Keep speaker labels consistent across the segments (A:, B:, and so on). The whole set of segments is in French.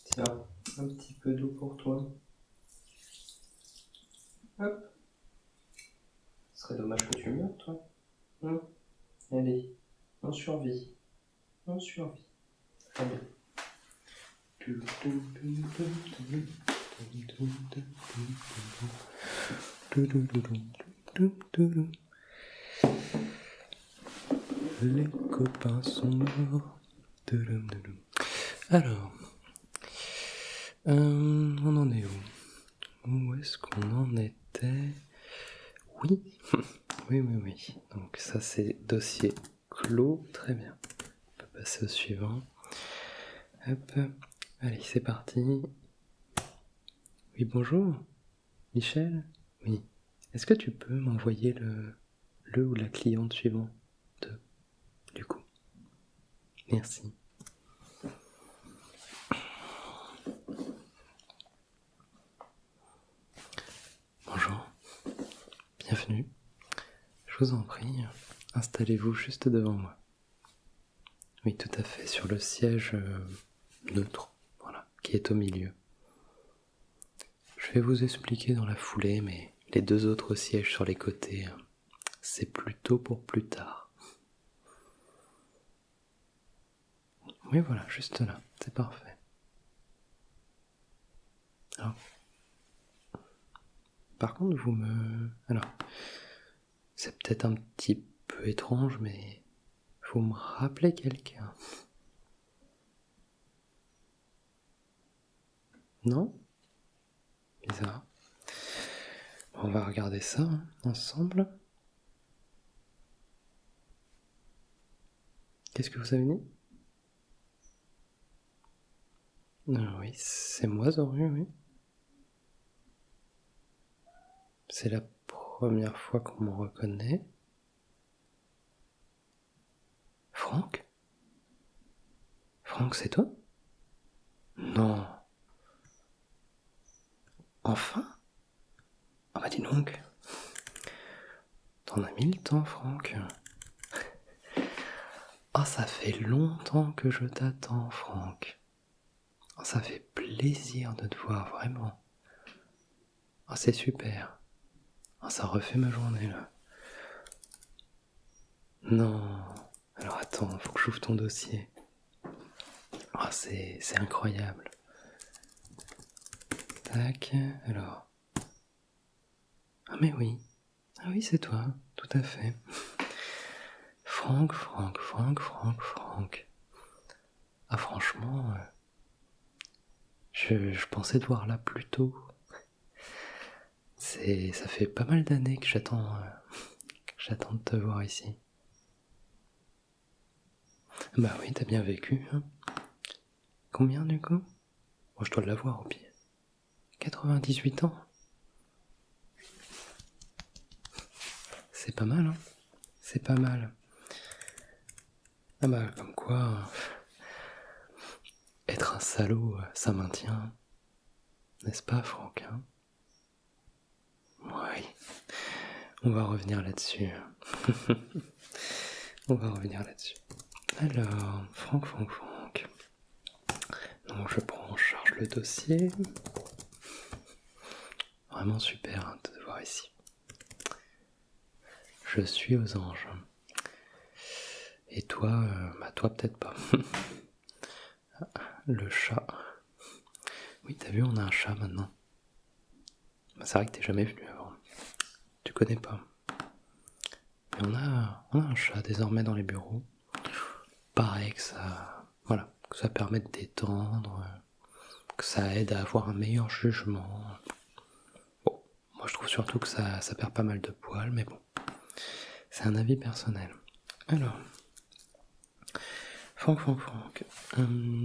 A: Tiens, un petit peu d'eau pour toi. Hop. Ce serait dommage que tu meurs, toi. Allez, on survit. On survit. Allez. Les copains sont morts. Alors, on en est où? Où est-ce qu'on en était? Oui, oui. Donc ça c'est dossier clos, très bien. On peut passer au suivant. Hop, allez c'est parti. Oui bonjour, Michel? Oui. Est-ce que tu peux m'envoyer le ou la cliente suivante du coup? Merci. Bonjour, bienvenue. Je vous en prie, installez-vous juste devant moi. Oui, tout à fait, sur le siège neutre, voilà, qui est au milieu. Je vais vous expliquer dans la foulée, mais les deux autres sièges sur les côtés, c'est plutôt pour plus tard. Oui, voilà, juste là, c'est parfait. Alors, par contre, Alors, c'est peut-être un petit peu étrange, mais vous me rappelez quelqu'un? Non? Bizarre. On va regarder ça ensemble. Qu'est-ce que vous avez dit? Oui, c'est moi, Zoru, oui. C'est la première fois qu'on me reconnaît. Franck? Franck, c'est toi? Non. Enfin? Ah bah dis donc. T'en as mis le temps, Franck. Oh, ça fait longtemps que je t'attends, Franck. Oh, ça fait plaisir de te voir, vraiment. Oh, c'est super. Oh, ça refait ma journée, là. Non. Alors attends, faut que j'ouvre ton dossier. Oh, c'est incroyable. Tac, alors. Ah mais oui. Ah oui, c'est toi, tout à fait. Franck. Ah franchement, je pensais te voir là plus tôt. Ça fait pas mal d'années que j'attends de te voir ici. Bah oui, t'as bien vécu, hein. Combien du coup? Bon, je dois l'avoir au pied. 98 ans. C'est pas mal, hein. C'est pas mal. Ah bah comme quoi, être un salaud, ça maintient. N'est-ce pas, Franck, hein? Oui. On va revenir là-dessus. On va revenir là-dessus. Alors, Franck. Donc je prends en charge le dossier. Vraiment super hein, de te voir ici. Je suis aux anges. Et toi, toi peut-être pas. Le chat. Oui, t'as vu, on a un chat maintenant. C'est vrai que t'es jamais venu avant. Tu connais pas. Mais on a un chat désormais dans les bureaux. Pareil que que ça permet de détendre, que ça aide à avoir un meilleur jugement. Bon, moi je trouve surtout que ça perd pas mal de poils, mais bon, c'est un avis personnel. Alors, Franck,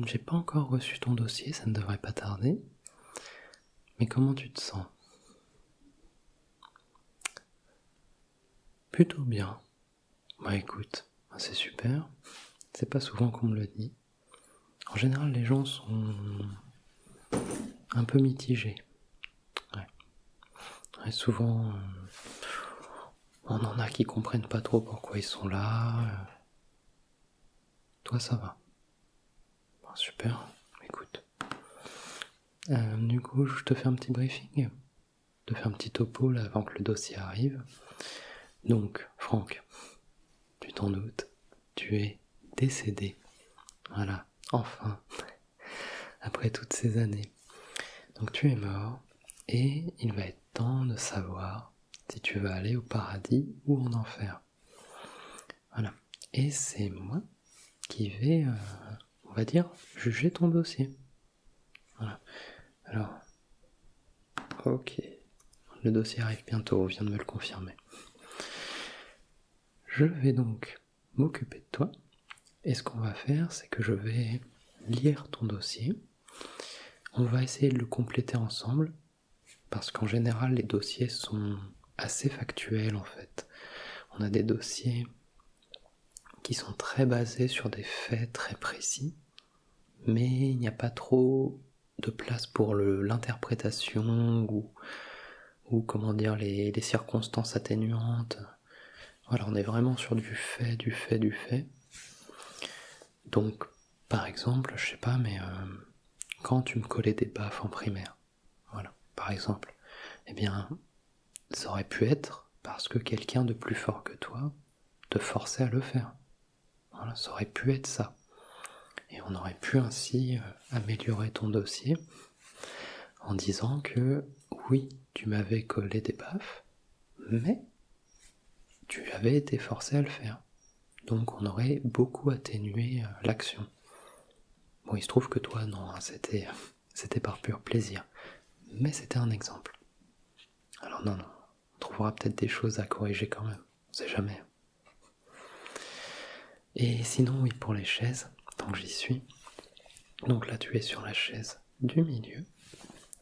A: j'ai pas encore reçu ton dossier, ça ne devrait pas tarder. Mais comment tu te sens? Plutôt bien. Bah écoute, c'est super. C'est pas souvent qu'on me le dit. En général, les gens sont un peu mitigés. Ouais, souvent, on en a qui comprennent pas trop pourquoi ils sont là. Toi, ça va? Bon, super, écoute. Du coup, je te fais un petit briefing. Je te fais un petit topo là avant que le dossier arrive. Donc, Franck, tu t'en doutes, tu es décédé. Voilà, enfin, après toutes ces années. Donc tu es mort, et il va être temps de savoir si tu vas aller au paradis ou en enfer. Voilà. Et c'est moi qui vais, on va dire, juger ton dossier. Voilà. Alors, ok. Le dossier arrive bientôt, on vient de me le confirmer. Je vais donc m'occuper de toi. Et ce qu'on va faire, c'est que je vais lire ton dossier. On va essayer de le compléter ensemble, parce qu'en général, les dossiers sont assez factuels en fait. On a des dossiers qui sont très basés sur des faits très précis, mais il n'y a pas trop de place pour l'interprétation ou comment dire, les circonstances atténuantes. Voilà, on est vraiment sur du fait. Donc, par exemple, je sais pas, mais quand tu me collais des baffes en primaire, voilà, par exemple, eh bien, ça aurait pu être parce que quelqu'un de plus fort que toi te forçait à le faire. Voilà, ça aurait pu être ça. Et on aurait pu ainsi améliorer ton dossier en disant que oui, tu m'avais collé des baffes, mais tu avais été forcé à le faire. Donc on aurait beaucoup atténué l'action. Bon, il se trouve que toi, non, hein, c'était par pur plaisir. Mais c'était un exemple. Alors non, on trouvera peut-être des choses à corriger quand même. On sait jamais. Et sinon, oui, pour les chaises, tant que j'y suis. Donc là, tu es sur la chaise du milieu.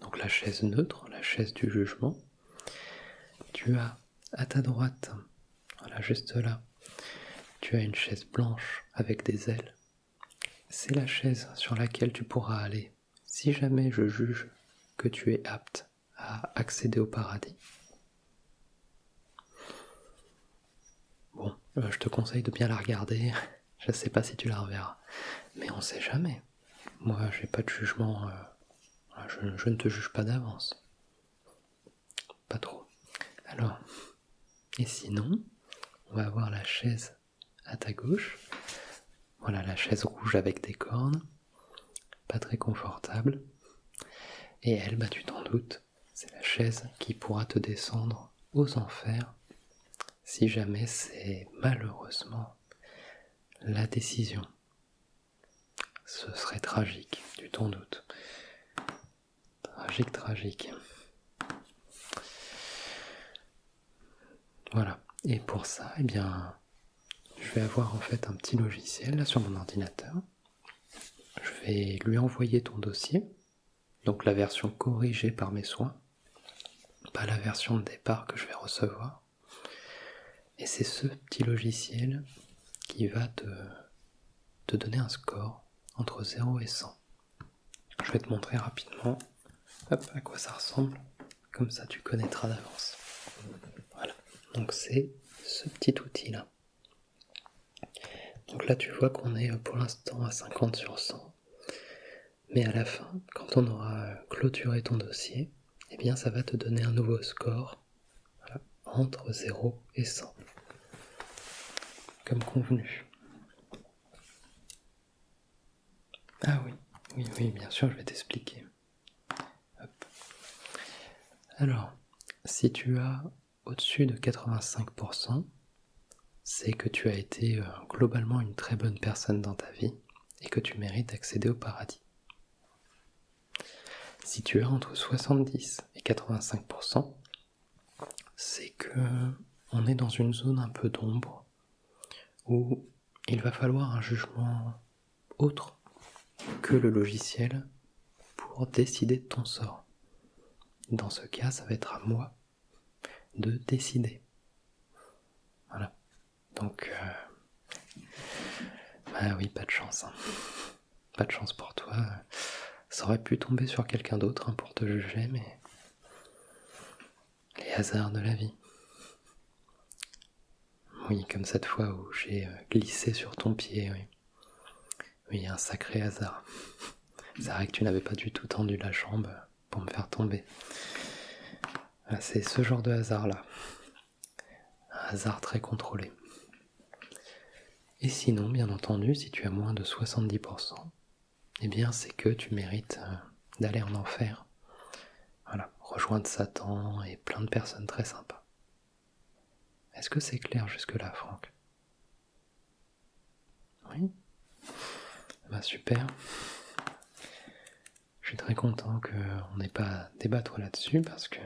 A: Donc la chaise neutre, la chaise du jugement. Tu as à ta droite, voilà, juste là, tu as une chaise blanche avec des ailes. C'est la chaise sur laquelle tu pourras aller si jamais je juge que tu es apte à accéder au paradis. Bon, je te conseille de bien la regarder. Je sais pas si tu la reverras, mais on sait jamais. Moi, j'ai pas de jugement. Je ne te juge pas d'avance. Pas trop. Alors, et sinon, on va avoir la chaise à ta gauche. Voilà, la chaise rouge avec des cornes. Pas très confortable. Et elle, bah tu t'en doutes, c'est la chaise qui pourra te descendre aux enfers si jamais c'est malheureusement la décision. Ce serait tragique, tu t'en doutes. Tragique. Voilà. Et pour ça, eh bien, je vais avoir en fait un petit logiciel là sur mon ordinateur. Je vais lui envoyer ton dossier, donc la version corrigée par mes soins, pas la version de départ que je vais recevoir. Et c'est ce petit logiciel qui va te donner un score entre 0 et 100. Je vais te montrer rapidement à quoi ça ressemble, comme ça tu connaîtras d'avance. Voilà, donc c'est ce petit outil là. Donc là tu vois qu'on est pour l'instant à 50 sur 100, mais à la fin, quand on aura clôturé ton dossier, eh bien ça va te donner un nouveau score, voilà, entre 0 et 100, comme convenu. Ah oui, bien sûr, je vais t'expliquer. Hop. Alors, si tu as au-dessus de 85%, c'est que tu as été globalement une très bonne personne dans ta vie et que tu mérites d'accéder au paradis. Si tu as entre 70 et 85%, c'est que on est dans une zone un peu d'ombre où il va falloir un jugement autre que le logiciel pour décider de ton sort. Dans ce cas, ça va être à moi de décider. Voilà. Donc, bah oui, pas de chance. Hein. Pas de chance pour toi. Ça aurait pu tomber sur quelqu'un d'autre hein, pour te juger, mais les hasards de la vie. Oui, comme cette fois où j'ai glissé sur ton pied, oui. Oui, un sacré hasard. C'est vrai que tu n'avais pas du tout tendu la jambe pour me faire tomber. Ah, c'est ce genre de hasard-là. Un hasard très contrôlé. Et sinon, bien entendu, si tu as moins de 70%, eh bien c'est que tu mérites d'aller en enfer. Voilà, rejoindre Satan et plein de personnes très sympas. Est-ce que c'est clair jusque-là, Franck? Oui? Bah super. Je suis très content qu'on n'ait pas à débattre là-dessus parce que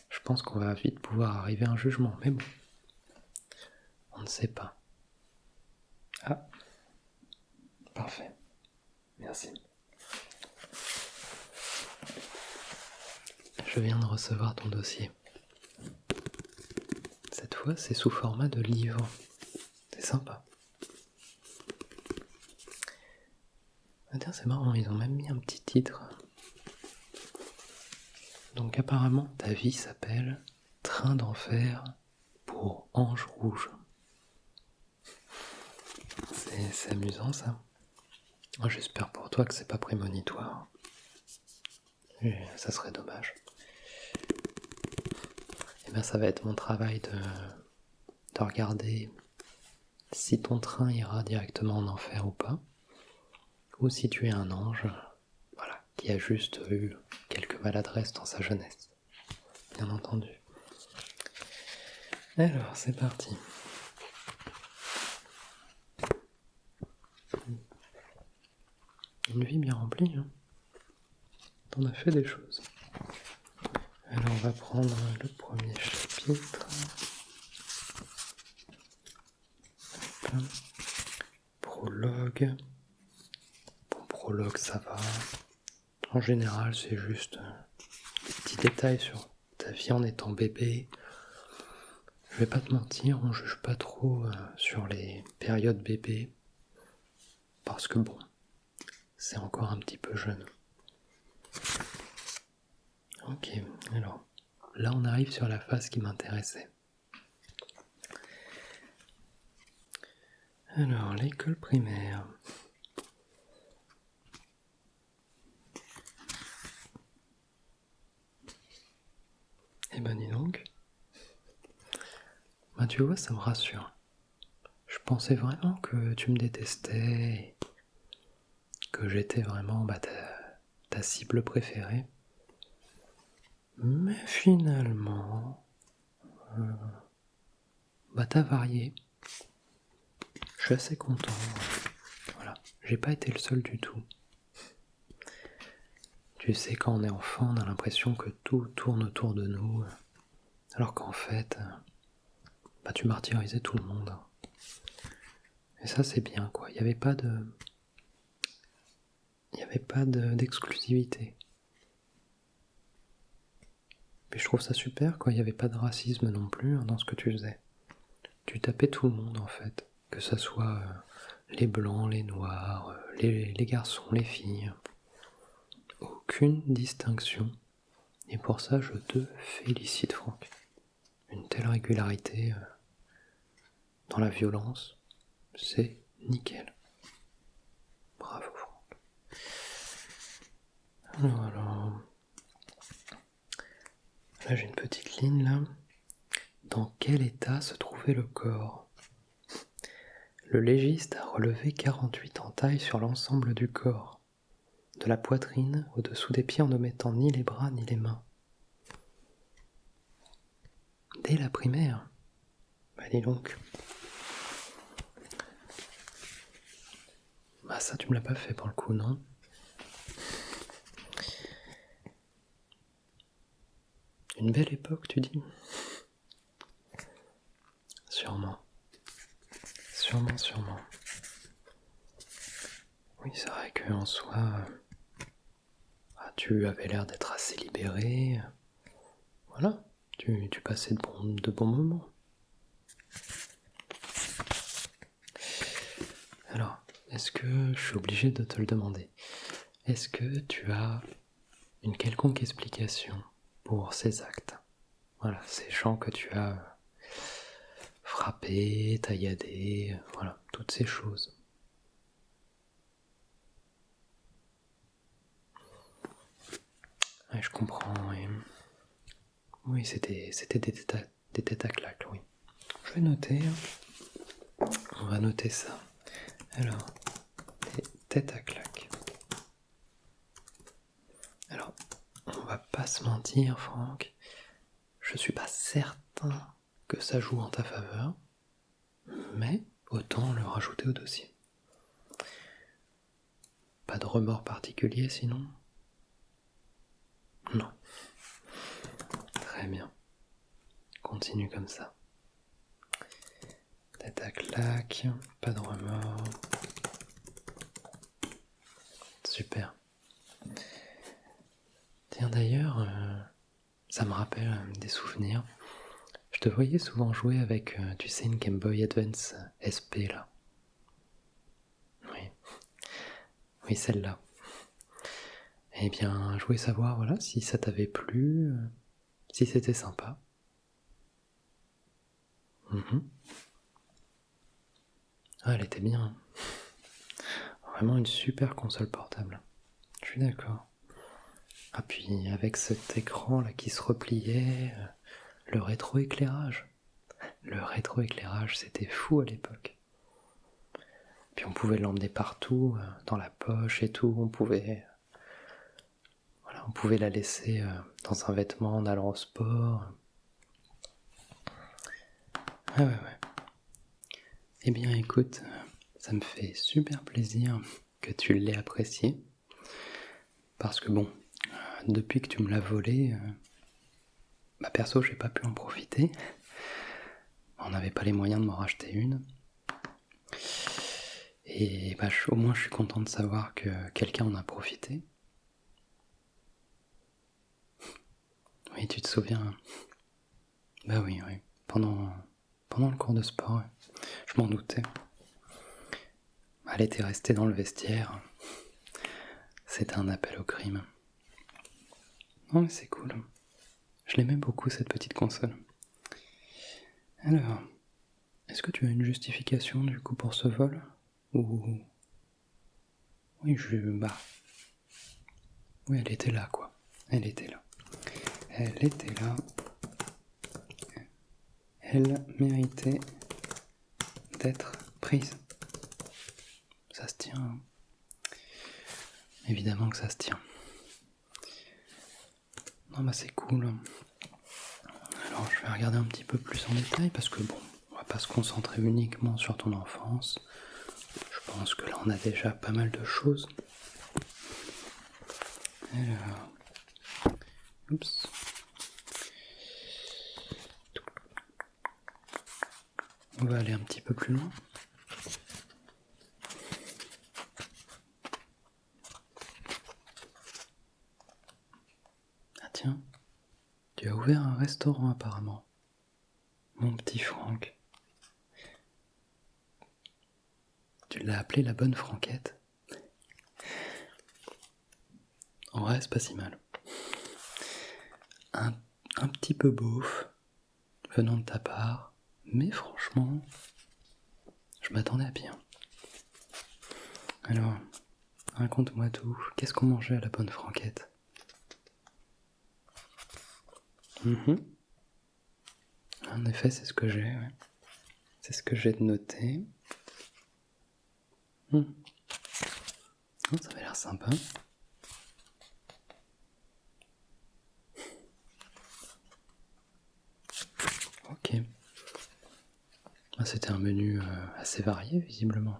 A: je pense qu'on va vite pouvoir arriver à un jugement. Mais bon, on ne sait pas. Ah, parfait. Merci. Je viens de recevoir ton dossier. Cette fois, c'est sous format de livre. C'est sympa. Ah tiens, c'est marrant, ils ont même mis un petit titre. Donc apparemment, ta vie s'appelle Train d'enfer pour Ange Rouge. C'est amusant ça. Moi, j'espère pour toi que c'est pas prémonitoire. Et ça serait dommage. Et bien ça va être mon travail de regarder si ton train ira directement en enfer ou pas, ou si tu es un ange, voilà, qui a juste eu quelques maladresses dans sa jeunesse. Bien entendu. Alors, c'est parti. Une vie bien remplie, hein. T'en as fait des choses. Alors, on va prendre le premier chapitre. Hop. Prologue. Bon, prologue, ça va. En général, c'est juste des petits détails sur ta vie en étant bébé. Je vais pas te mentir, on juge pas trop sur les périodes bébé. Parce que bon, c'est encore un petit peu jeune. Ok, alors là on arrive sur la phase qui m'intéressait. Alors, l'école primaire. Eh ben dis donc. Bah tu vois, ça me rassure. Je pensais vraiment que tu me détestais, que j'étais vraiment ta cible préférée. Mais finalement, t'as varié. Je suis assez content. Voilà, j'ai pas été le seul du tout. Tu sais, quand on est enfant, on a l'impression que tout tourne autour de nous, alors qu'en fait, tu martyrisais tout le monde. Et ça, c'est bien, quoi. Il n'y avait pas d'exclusivité. Puis je trouve ça super, quoi. Il n'y avait pas de racisme non plus dans ce que tu faisais. Tu tapais tout le monde, en fait. Que ça soit les blancs, les noirs, les garçons, les filles. Aucune distinction. Et pour ça, je te félicite, Franck. Une telle régularité dans la violence, c'est nickel. Bravo, Franck. Alors, là j'ai une petite ligne là. Dans quel état se trouvait le corps? Le légiste a relevé 48 entailles sur l'ensemble du corps, de la poitrine au-dessous des pieds en n'omettant ni les bras ni les mains. Dès la primaire? Dis donc. Ça tu me l'as pas fait pour le coup, non? Une belle époque, tu dis? Sûrement. Sûrement. Oui, c'est vrai qu'en soi, tu avais l'air d'être assez libéré. Voilà, tu passais de bons moments. Alors, est-ce que je suis obligé de te le demander? Est-ce que tu as une quelconque explication pour ces actes? Voilà, ces gens que tu as frappés, tailladés, voilà, toutes ces choses. Ouais, je comprends, oui. Oui, c'était des têtes à claques, oui. Je vais noter. On va noter ça. Alors, des têtes à claques. Alors, on va pas se mentir, Franck. Je suis pas certain que ça joue en ta faveur, mais autant le rajouter au dossier. Pas de remords particulier sinon? Non. Très bien. Continue comme ça. Tête à claque, pas de remords. Super. Tiens d'ailleurs, ça me rappelle des souvenirs. Je te voyais souvent jouer avec, tu sais, une Game Boy Advance SP là. Oui. Oui, celle-là. Eh bien, je voulais savoir, voilà, si ça t'avait plu, si c'était sympa. Ah, elle était bien. Vraiment une super console portable. Je suis d'accord. Ah, puis avec cet écran là qui se repliait, le rétroéclairage. Le rétroéclairage, c'était fou à l'époque. Puis on pouvait l'emmener partout, dans la poche et tout. On pouvait la laisser dans un vêtement en allant au sport. Ah ouais. Eh bien écoute, ça me fait super plaisir que tu l'aies apprécié. Parce que bon, depuis que tu me l'as volé, perso j'ai pas pu en profiter. On n'avait pas les moyens de m'en racheter une. Et au moins je suis content de savoir que quelqu'un en a profité. Oui, tu te souviens? Bah oui. Pendant le cours de sport, je m'en doutais. Elle était restée dans le vestiaire. C'était un appel au crime. Non mais c'est cool. Je l'aimais beaucoup cette petite console. Alors, est-ce que tu as une justification du coup pour ce vol? Ou... Oui, oui, elle était là quoi. Elle était là. Elle méritait d'être prise. Ça se tient. Évidemment que ça se tient. Non, c'est cool. Alors, je vais regarder un petit peu plus en détail parce que bon, on va pas se concentrer uniquement sur ton enfance. Je pense que là, on a déjà pas mal de choses. Alors, oups. On va aller un petit peu plus loin. Ah tiens, tu as ouvert un restaurant apparemment. Mon petit Franck. Tu l'as appelé la bonne Franquette. En vrai, c'est pas si mal. Un petit peu beauf, venant de ta part, mais franchement, je m'attendais à bien. Alors, raconte-moi tout. Qu'est-ce qu'on mangeait à la bonne Franquette? En effet, c'est ce que j'ai, ouais. C'est ce que j'ai noté. Oh, ça avait l'air sympa. Ok. C'était un menu assez varié, visiblement.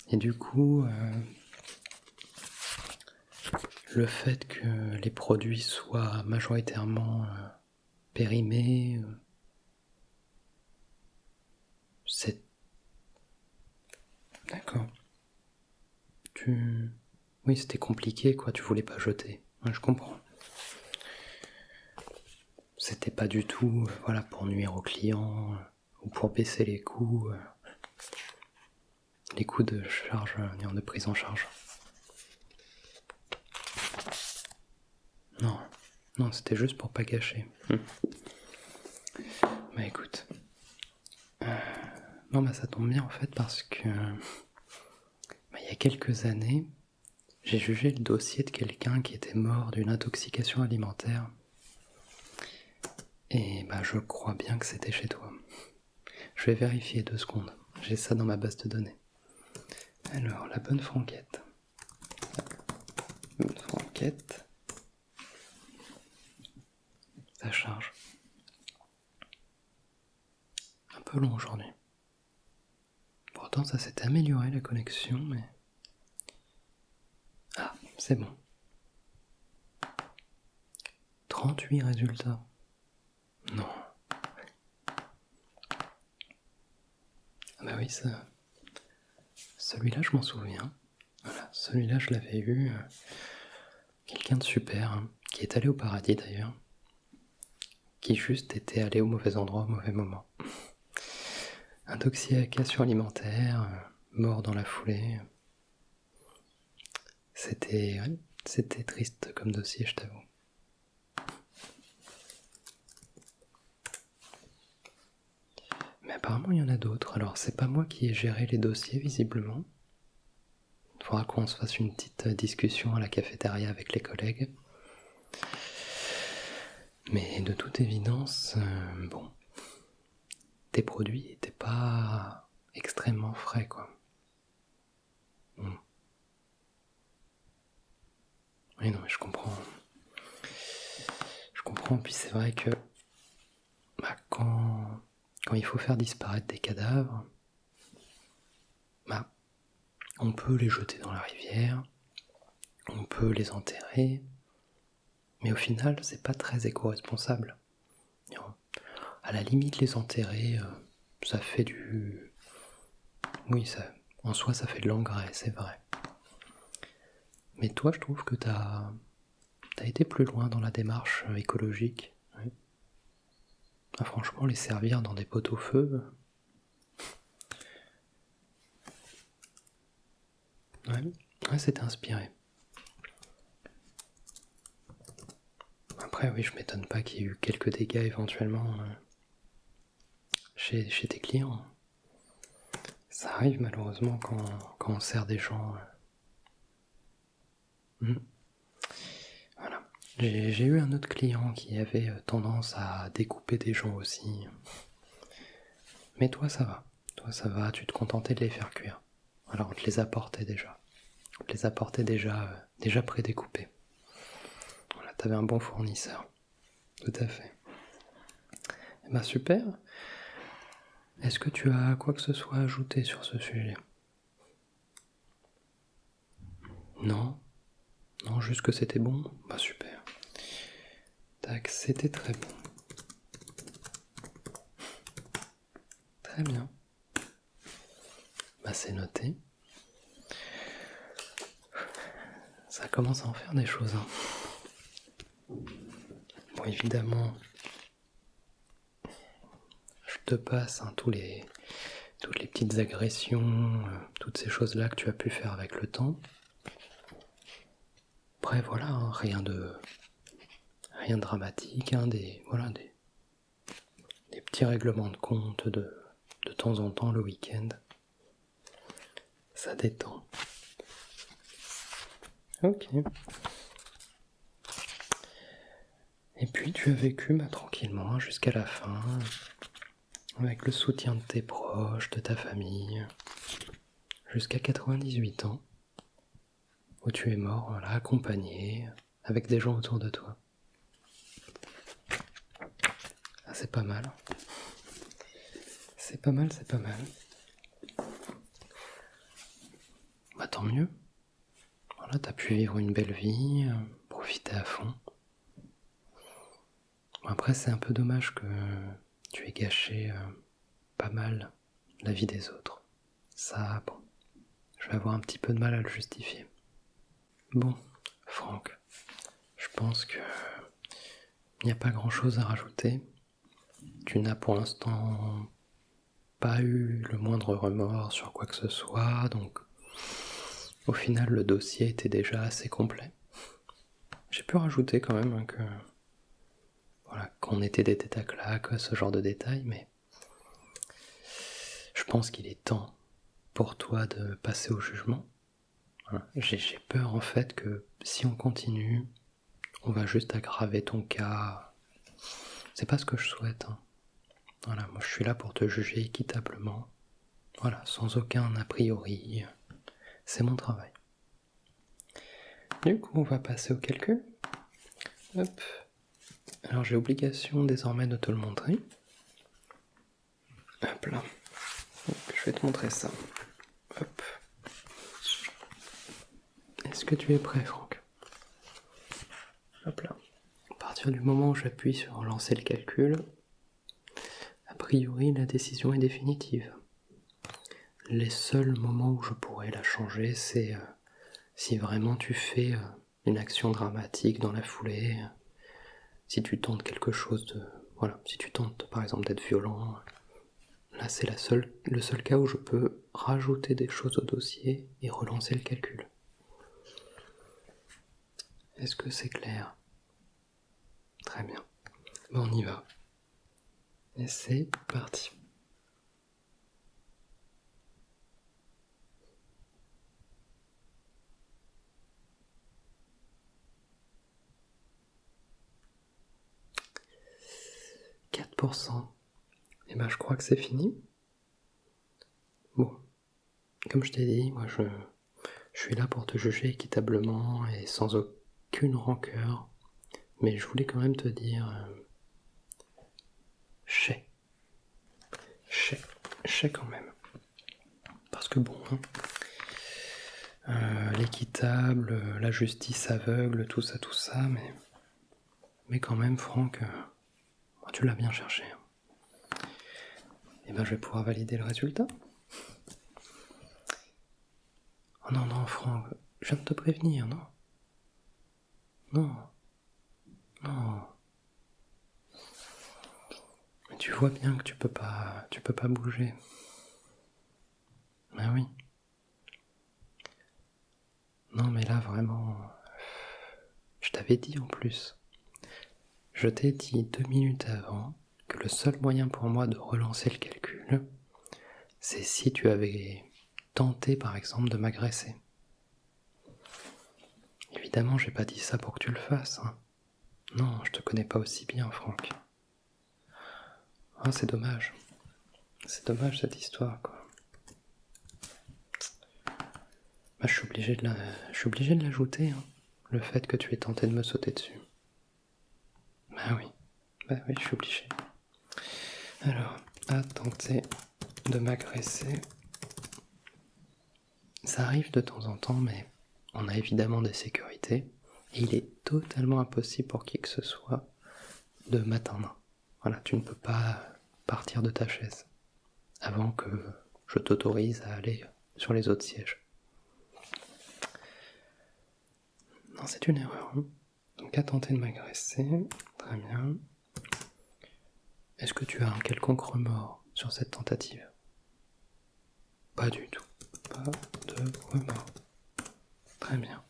A: Et du coup, le fait que les produits soient majoritairement périmés, c'est... D'accord. Oui, c'était compliqué, quoi, tu voulais pas jeter. Ouais, je comprends. C'était pas du tout, pour nuire aux clients, ou pour baisser les coûts de charge, de prise en charge. Non, c'était juste pour pas gâcher. Bah écoute, ça tombe bien en fait parce que il y a quelques années, j'ai jugé le dossier de quelqu'un qui était mort d'une intoxication alimentaire. Et bah je crois bien que c'était chez toi. Je vais vérifier 2 secondes. J'ai ça dans ma base de données. Alors, la bonne franquette. Bonne franquette. Ça charge. Un peu long aujourd'hui. Pourtant, ça s'est amélioré la connexion, mais... Ah, c'est bon. 38 résultats. Non. Ah bah oui, ça... Celui-là, je m'en souviens. Voilà, celui-là, je l'avais eu. Quelqu'un de super, hein, qui est allé au paradis d'ailleurs. Qui juste était allé au mauvais endroit au mauvais moment. Intoxication alimentaire, mort dans la foulée. C'était triste comme dossier, je t'avoue. Mais apparemment, il y en a d'autres. Alors, c'est pas moi qui ai géré les dossiers, visiblement. Il faudra qu'on se fasse une petite discussion à la cafétéria avec les collègues. Mais de toute évidence, bon, tes produits étaient pas extrêmement frais, quoi. Oui, non, mais je comprends. Je comprends, puis c'est vrai que bah, quand il faut faire disparaître des cadavres, bah, on peut les jeter dans la rivière, on peut les enterrer, mais au final, c'est pas très éco-responsable. À la limite, les enterrer, ça fait du... Oui, ça, en soi, ça fait de l'engrais, c'est vrai. Mais toi, je trouve que t'as été plus loin dans la démarche écologique. Oui. Ah, franchement, les servir dans des pot-au-feu... Ouais, c'était inspiré. Après, oui, je m'étonne pas qu'il y ait eu quelques dégâts éventuellement chez tes clients. Ça arrive malheureusement quand on sert des gens. Voilà. J'ai eu un autre client qui avait tendance à découper des gens aussi. Mais toi, ça va. Toi, ça va, tu te contentais de les faire cuire. Alors, on te les apportait déjà. On te les apportait déjà prédécoupés. Voilà, t'avais un bon fournisseur. Tout à fait. Eh ben, super. Est-ce que tu as quoi que ce soit à ajouter sur ce sujet? Non? Non, juste que c'était bon? Bah super. Tac, c'était très bon. Très bien. Bah c'est noté. Ça commence à en faire des choses, hein. Bon, évidemment, je te passe hein, toutes les petites agressions, toutes ces choses-là que tu as pu faire avec le temps. Après, voilà, hein, rien de dramatique, hein, des petits règlements de compte de temps en temps le week-end. Ça détend. Ok. Et puis tu as vécu tranquillement jusqu'à la fin, avec le soutien de tes proches, de ta famille, jusqu'à 98 ans, où tu es mort, voilà, accompagné, avec des gens autour de toi. Ah, c'est pas mal. C'est pas mal, c'est pas mal. Bah tant mieux. Voilà, t'as pu vivre une belle vie, profiter à fond. Après, c'est un peu dommage que tu aies gâché pas mal la vie des autres. Ça, bon, je vais avoir un petit peu de mal à le justifier. Bon, Franck, je pense que il n'y a pas grand-chose à rajouter. Tu n'as pour l'instant pas eu le moindre remords sur quoi que ce soit, donc au final le dossier était déjà assez complet. J'ai pu rajouter quand même que voilà, qu'on était des têtes à claques, ce genre de détails, mais je pense qu'il est temps pour toi de passer au jugement. Voilà. J'ai peur en fait que si on continue, on va juste aggraver ton cas. C'est pas ce que je souhaite. Hein. Voilà, moi je suis là pour te juger équitablement. Voilà, sans aucun a priori. C'est mon travail. Du coup, on va passer au calcul. Hop. Alors j'ai obligation désormais de te le montrer. Hop là. Hop, je vais te montrer ça. Hop. Est-ce que tu es prêt, Franck? Hop là. À partir du moment où j'appuie sur lancer le calcul, a priori la décision est définitive. Les seuls moments où je pourrais la changer, c'est si vraiment tu fais une action dramatique dans la foulée, si tu tentes quelque chose de... Voilà, si tu tentes par exemple d'être violent, là c'est le seul cas où je peux rajouter des choses au dossier et relancer le calcul. Est-ce que c'est clair? Très bien. Bon, on y va. Et c'est parti. %. Et ben je crois que c'est fini. Bon, comme je t'ai dit, moi je suis là pour te juger équitablement et sans aucune rancœur. Mais je voulais quand même te dire... chais quand même. Parce que bon, l'équitable, la justice aveugle, tout ça, mais quand même, Franck, tu l'as bien cherché. Et ben je vais pouvoir valider le résultat. Oh non, non, Franck, je viens de te prévenir, non? Non. Mais tu vois bien que tu peux pas bouger. Ah oui. Non mais là vraiment, je t'avais dit en plus. Je t'ai dit 2 minutes avant que le seul moyen pour moi de relancer le calcul, c'est si tu avais tenté par exemple de m'agresser. Évidemment, j'ai pas dit ça pour que tu le fasses. Hein. Non, je te connais pas aussi bien, Franck. Ah, c'est dommage. C'est dommage cette histoire, quoi. Bah, je suis obligé de l'ajouter, hein, le fait que tu aies tenté de me sauter dessus. Bah oui, je suis obligé. Alors, à tenter de m'agresser. Ça arrive de temps en temps, mais on a évidemment des sécurités, et il est totalement impossible pour qui que ce soit de m'atteindre. Voilà, tu ne peux pas partir de ta chaise avant que je t'autorise à aller sur les autres sièges. Non, c'est une erreur. Hein. Donc, à tenter de m'agresser, très bien. Est-ce que tu as un quelconque remords sur cette tentative? Pas du tout. Pas de remords. Très bien.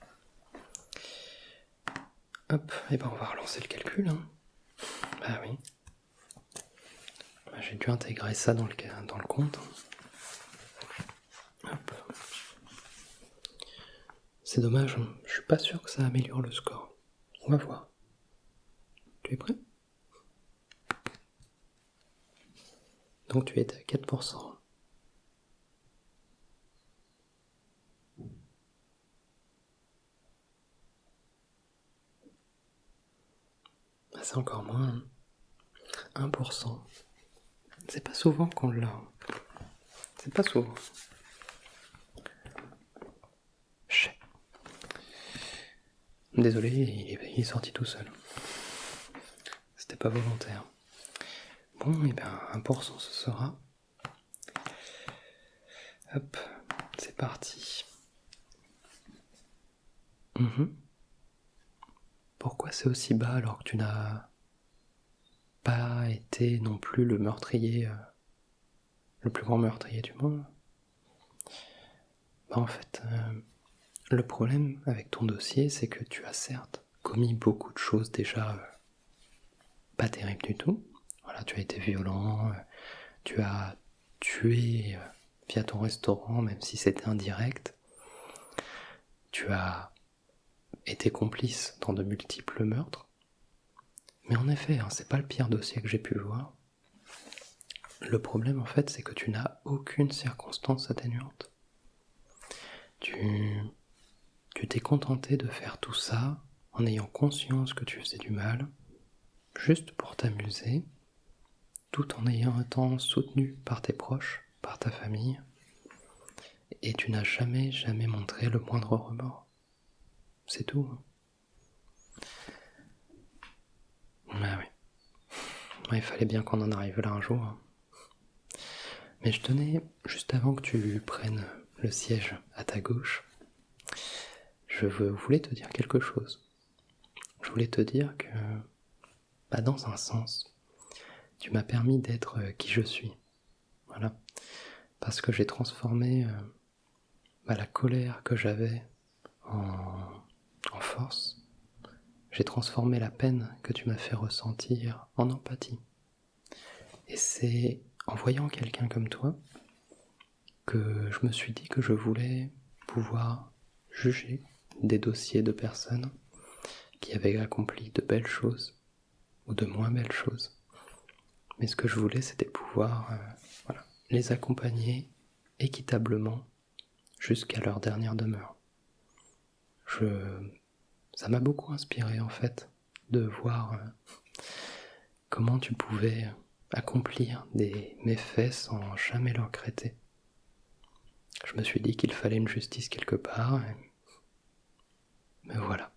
A: Hop, et ben on va relancer le calcul. Hein. Bah oui. Bah, j'ai dû intégrer ça dans le compte. Hop. C'est dommage, hein. Je suis pas sûr que ça améliore le score. On va voir. Tu es prêt? Donc tu étais à 4%. Bah, c'est encore moins. 1%. C'est pas souvent qu'on l'a. C'est pas souvent. Désolé, il est sorti tout seul. C'était pas volontaire. Bon, et bien 1% ce sera. Hop, c'est parti. Pourquoi c'est aussi bas alors que tu n'as pas été non plus le meurtrier, le plus grand meurtrier du monde? Bah en fait, le problème avec ton dossier, c'est que tu as certes commis beaucoup de choses déjà pas terribles du tout. Voilà, tu as été violent, tu as tué via ton restaurant, même si c'était indirect. tu as été complice dans de multiples meurtres. Mais en effet, hein, c'est pas le pire dossier que j'ai pu voir. Le problème en fait, c'est que tu n'as aucune circonstance atténuante. Tu t'es contenté de faire tout ça en ayant conscience que tu faisais du mal, juste pour t'amuser, tout en ayant étant soutenu par tes proches, par ta famille, et tu n'as jamais montré le moindre remords. C'est tout. Ah oui. Ouais, il fallait bien qu'on en arrive là un jour. Mais je tenais, juste avant que tu prennes le siège à ta gauche, je voulais te dire quelque chose. Je voulais te dire que, dans un sens, tu m'as permis d'être qui je suis. Voilà. Parce que j'ai transformé la colère que j'avais en force. J'ai transformé la peine que tu m'as fait ressentir en empathie. Et c'est en voyant quelqu'un comme toi que je me suis dit que je voulais pouvoir juger des dossiers de personnes qui avaient accompli de belles choses ou de moins belles choses. Mais ce que je voulais, c'était pouvoir les accompagner équitablement jusqu'à leur dernière demeure. Ça m'a beaucoup inspiré en fait de voir comment tu pouvais accomplir des méfaits sans jamais leur regretter. Je me suis dit qu'il fallait une justice quelque part, mais voilà.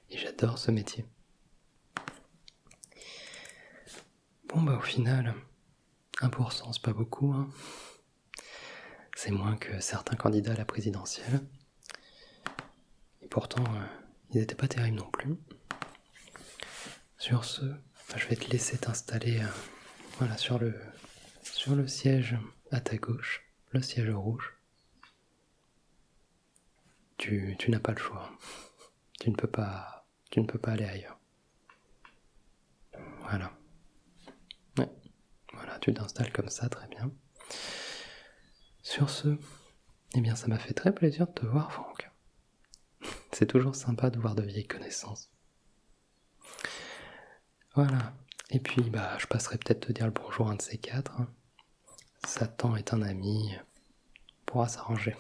A: Et j'adore ce métier. Bon au final, 1% c'est pas beaucoup, hein. C'est moins que certains candidats à la présidentielle. Et pourtant, ils n'étaient pas terribles non plus. Sur ce, je vais te laisser t'installer sur le siège à ta gauche, le siège rouge. Tu n'as pas le choix. Tu ne peux pas aller ailleurs. Voilà. Ouais. Voilà, tu t'installes comme ça, très bien. Sur ce, ça m'a fait très plaisir de te voir, Franck. C'est toujours sympa de voir de vieilles connaissances. Voilà. Et puis, je passerai peut-être te dire le bonjour un de ces quatre. Satan est un ami. On pourra s'arranger.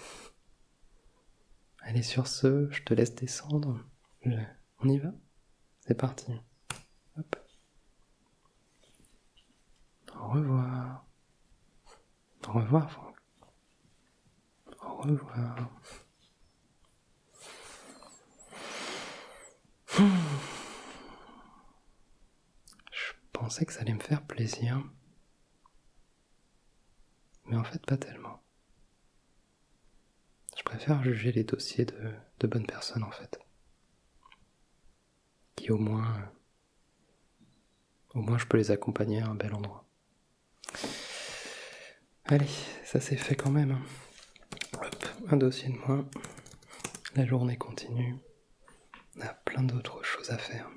A: Allez, sur ce, je te laisse descendre. On y va ? C'est parti. Hop. Au revoir. Au revoir, Franck. Au revoir. Je pensais que ça allait me faire plaisir. Mais en fait, pas tellement. Je préfère juger les dossiers de bonnes personnes, en fait. Qui au moins je peux les accompagner à un bel endroit. Allez, ça c'est fait quand même. Hop, un dossier de moins. La journée continue. On a plein d'autres choses à faire.